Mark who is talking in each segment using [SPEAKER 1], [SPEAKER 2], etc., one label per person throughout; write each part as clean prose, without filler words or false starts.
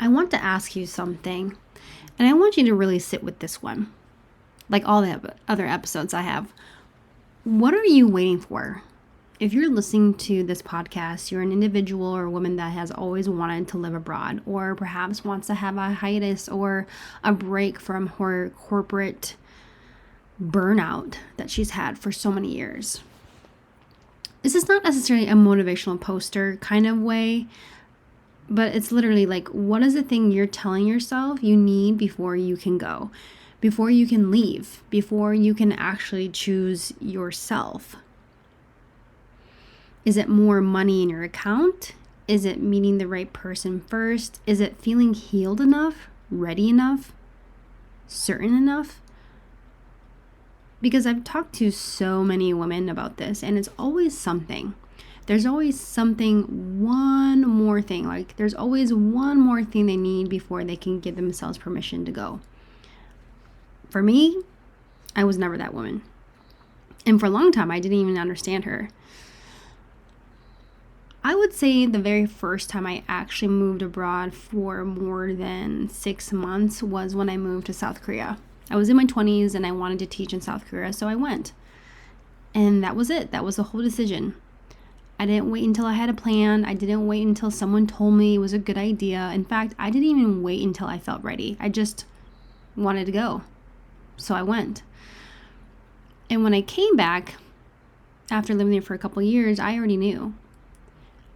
[SPEAKER 1] I want to ask you something, and I want you to really sit with this one. Like all the other episodes I have. What are you waiting for? If you're listening to this podcast, you're an individual or a woman that has always wanted to live abroad, or perhaps wants to have a hiatus or a break from her corporate burnout that she's had for so many years. This is not necessarily a motivational poster kind of way, but it's literally like, what is the thing you're telling yourself you need before you can go, before you can leave, before you can actually choose yourself? Is it more money in your account? Is it meeting the right person first? Is it feeling healed enough, ready enough, certain enough? Because I've talked to so many women about this, and it's always something. There's always something, one more thing. Like, there's always one more thing they need before they can give themselves permission to go. For me, I was never that woman. And for a long time, I didn't even understand her. I would say the very first time I actually moved abroad for more than 6 months was when I moved to South Korea. I was in my 20s and I wanted to teach in South Korea, so I went. And that was it. That was the whole decision. I didn't wait until I had a plan. I didn't wait until someone told me it was a good idea. In fact, I didn't even wait until I felt ready. I just wanted to go. So I went. And when I came back, after living there for a couple years, I already knew.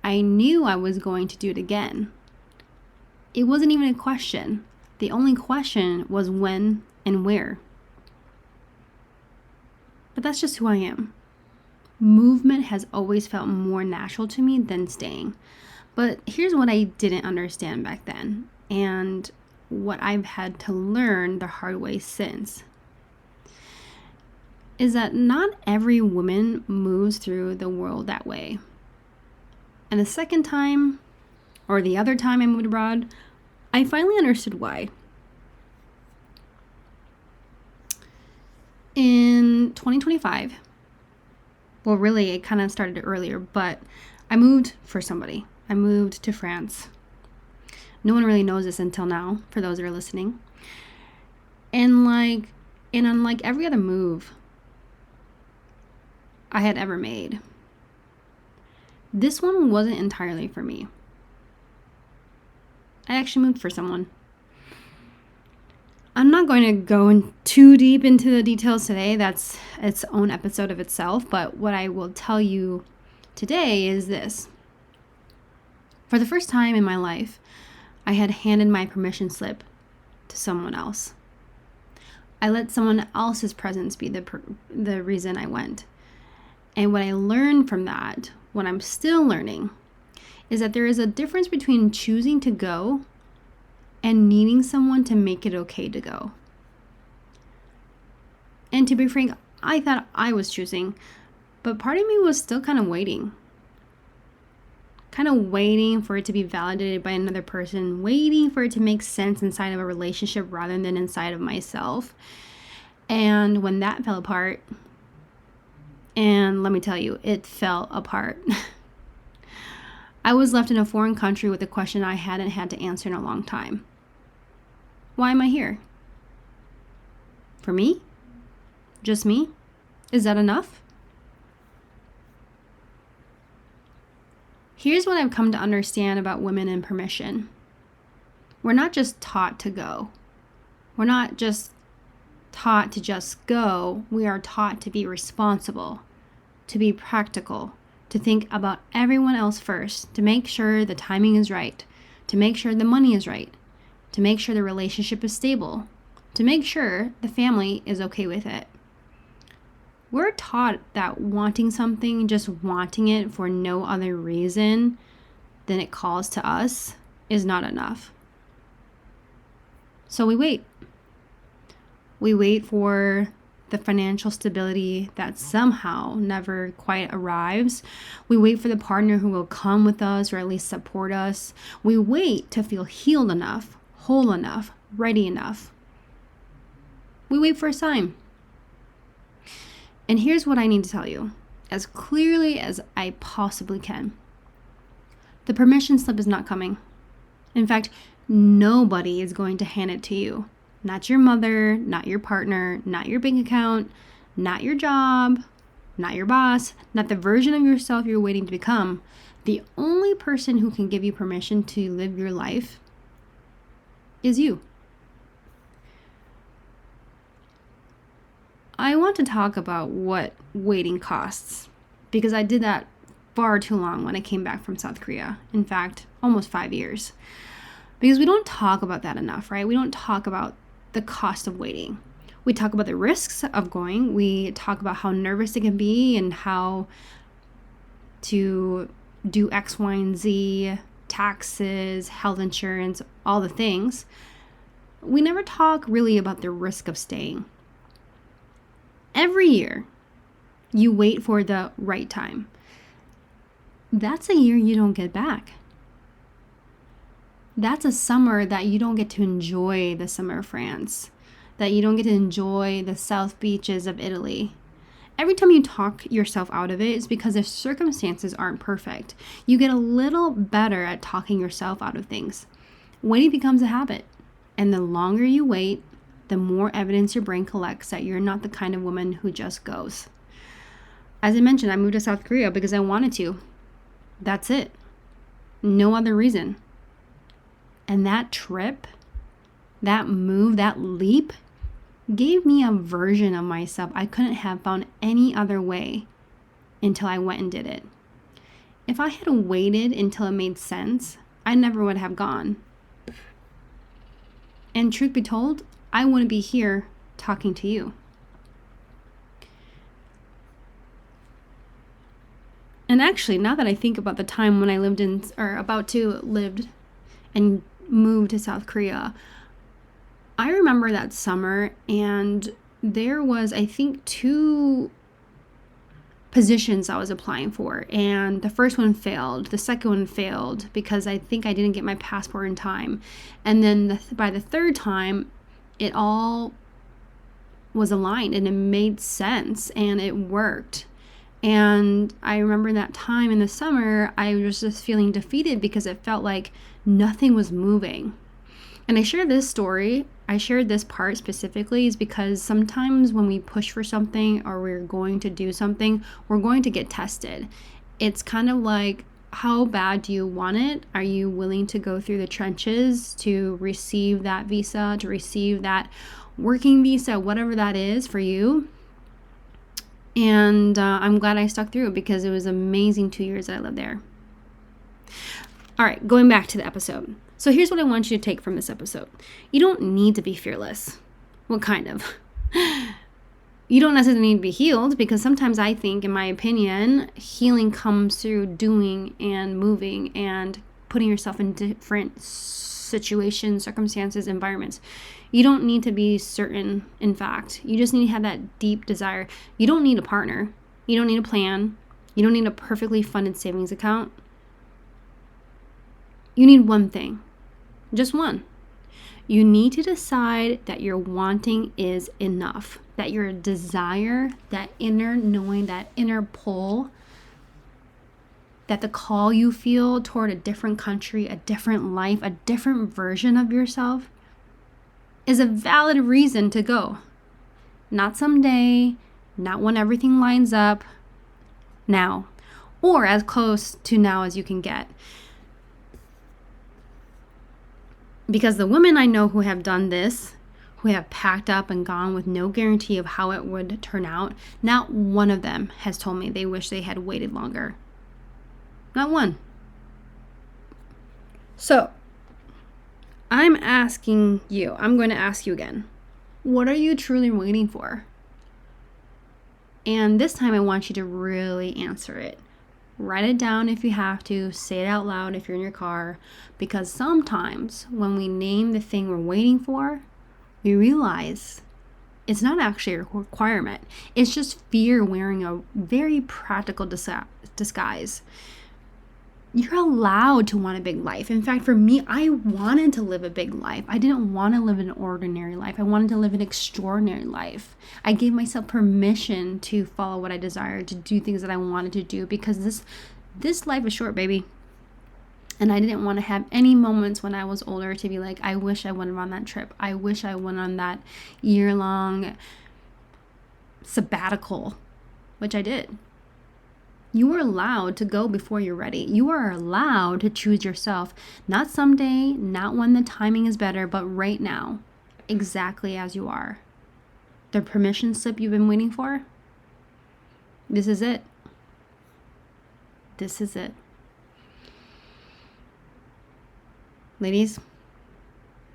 [SPEAKER 1] I knew I was going to do it again. It wasn't even a question. The only question was when and where. But that's just who I am. Movement has always felt more natural to me than staying. But here's what I didn't understand back then, and what I've had to learn the hard way since, is that not every woman moves through the world that way. And the second time, or the other time I moved abroad, I finally understood why. In 2025, well, really, it kind of started earlier, but I moved for somebody. I moved to France. No one really knows this until now, for those that are listening. And unlike every other move I had ever made, this one wasn't entirely for me. I actually moved for someone. I'm not going to go in too deep into the details today. That's its own episode of itself. But what I will tell you today is this. For the first time in my life, I had handed my permission slip to someone else. I let someone else's presence be the reason I went. And what I learned from that, what I'm still learning, is that there is a difference between choosing to go and needing someone to make it okay to go. And to be frank, I thought I was choosing, but part of me was still kind of waiting for it to be validated by another person, waiting for it to make sense inside of a relationship rather than inside of myself. And when that fell apart, and let me tell you, it fell apart. I was left in a foreign country with a question I hadn't had to answer in a long time. Why am I here? For me? Just me? Is that enough? Here's what I've come to understand about women and permission. We're not just taught to go. We're not just taught to just go. We are taught to be responsible, to be practical, to think about everyone else first, to make sure the timing is right, to make sure the money is right, to make sure the relationship is stable, to make sure the family is okay with it. We're taught that wanting something, just wanting it for no other reason than it calls to us, is not enough. So we wait. We wait for the financial stability that somehow never quite arrives. We wait for the partner who will come with us or at least support us. We wait to feel healed enough, whole enough, ready enough. We wait for a sign. And here's what I need to tell you, as clearly as I possibly can. The permission slip is not coming. In fact, Nobody is going to hand it to you. Not your mother, not your partner, not your bank account, not your job, not your boss, not the version of yourself you're waiting to become. The only person who can give you permission to live your life is you. I want to talk about what waiting costs, because I did that far too long when I came back from South Korea. In fact, almost 5 years. Because we don't talk about that enough, right? We don't talk about the cost of waiting. We talk about the risks of going. We talk about how nervous it can be and how to do X, Y, and Z, taxes, health insurance, all the things. We never talk really about the risk of staying. Every year, you wait for the right time. That's a year you don't get back. That's a summer that you don't get to enjoy the summer of France, that you don't get to enjoy the south beaches of Italy. Every time you talk yourself out of it, it's because the circumstances aren't perfect. You get a little better at talking yourself out of things. Waiting becomes a habit. And the longer you wait, the more evidence your brain collects that you're not the kind of woman who just goes. As I mentioned, I moved to South Korea because I wanted to. That's it. No other reason. And that trip, that move, that leap gave me a version of myself I couldn't have found any other way until I went and did it. If I had waited until it made sense, I never would have gone. And truth be told, I wouldn't be here talking to you. And actually, now that I think about the time when I lived and moved to South Korea, I remember that summer, and there was, I think, 2 positions I was applying for, and the first one failed. The second one failed because I think I didn't get my passport in time. And then by the third time, it all was aligned and it made sense and it worked. And I remember that time in the summer, I was just feeling defeated because it felt like nothing was moving. And I shared this part specifically is because sometimes when we push for something or we're going to do something, we're going to get tested. It's kind of like, how bad do you want it? Are you willing to go through the trenches to receive that visa, to receive that working visa, whatever that is for you? And I'm glad I stuck through it because it was an amazing 2 years that I lived there. All right, going back to the episode. So here's what I want you to take from this episode. You don't need to be fearless. What kind of? You don't necessarily need to be healed, because sometimes I think, in my opinion, healing comes through doing and moving and putting yourself in different situations, circumstances, environments. You don't need to be certain, in fact. You just need to have that deep desire. You don't need a partner. You don't need a plan. You don't need a perfectly funded savings account. You need one thing. Just one. You need to decide that your wanting is enough. That your desire, that inner knowing, that inner pull, that the call you feel toward a different country, a different life, a different version of yourself is a valid reason to go. Not someday, not when everything lines up, now, or as close to now as you can get. Because the women I know who have done this, who have packed up and gone with no guarantee of how it would turn out, not one of them has told me they wish they had waited longer. Not one. So, I'm going to ask you again, what are you truly waiting for? And this time I want you to really answer it. Write it down if you have to. Say it out loud if you're in your car. Because sometimes when we name the thing we're waiting for, we realize it's not actually a requirement. It's just fear wearing a very practical disguise. You're allowed to want a big life. In fact, for me, I wanted to live a big life. I didn't want to live an ordinary life. I wanted to live an extraordinary life. I gave myself permission to follow what I desired, to do things that I wanted to do, because this life is short, baby. And I didn't want to have any moments when I was older to be like, I wish I went on that trip. I wish I went on that year-long sabbatical, which I did. You are allowed to go before you're ready. You are allowed to choose yourself. Not someday, not when the timing is better, but right now, exactly as you are. The permission slip you've been waiting for, this is it. This is it. Ladies,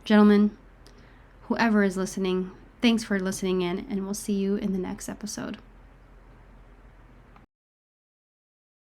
[SPEAKER 1] gentlemen, whoever is listening, thanks for listening in, and we'll see you in the next episode.